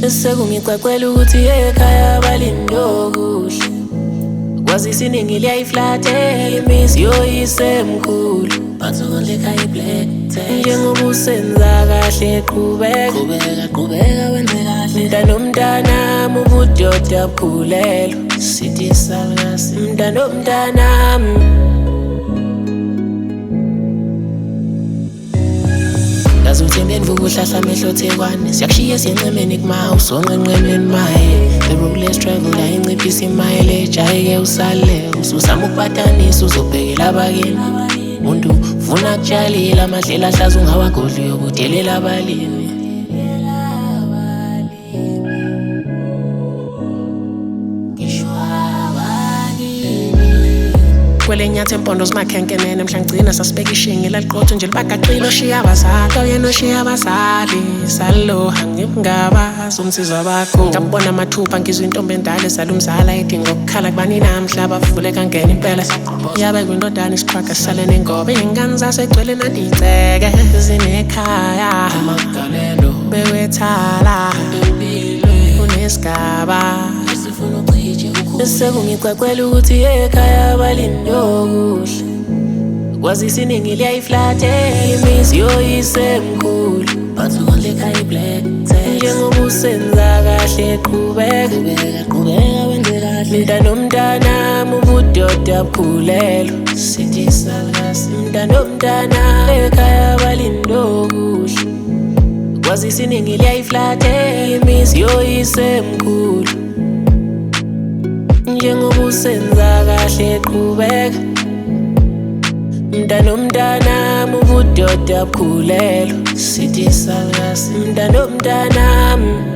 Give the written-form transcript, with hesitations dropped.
Sekungicacela ukuthi ekhaya balindo kuhle kwazisa iningi liyayiflatela imizi yoyisemkhulu bathole ekhaya iblack njengoba usenza kahle qhubeka wenze kahle mntanomntanami ubudoda bukhulelwa sithi salukasi mntanomntanami Uthembeni vuka uhlahla amehlo Thekwane siyakushiya siyencemeni kumahouse onqenqemeni maye The road less traveled ayinciphisa imileage ayike usale ususama ukuphatanisa uzobhekela abakini umuntu ufuna kutshalile amadlela ahlaza ungawagodli yokudelela abalimi Kwele nyathe mpondo zimakhenkenene mhla ngcina sasibeka ishingi laliqotho nje libagaqile oshiya abazali oyena oshiya abazali saloha ngibungabazi umsizwa bakho ngabona amathupha ngizwe intombi endala esalumzala idinga ukukhala kubani namhla bavule kangena impela yabe kwindodana isiqhwaga sisale nengobe ingane zasegcwele nandiceke zinekhaya amagalelo bewethala unesigaba Sekungicacela ukuthi ekhaya balindo kuhle kwazisa iningi liyayiflatela imizi yoyisemkhulu bathole ekhaya iblack njengoba usenza kahle qhubeka wenze kahle mntanomntanami ubudoda bukhulelwa sithi salukasi mntanomntanami ekhaya balindo kuhle kwazisa iningi liyayiflatela imizi yoyisemkhulu njengoba usenza kahle qhubeka mntanomntanami ubudoda bukhulelwa sithi salukasi mntanomntanami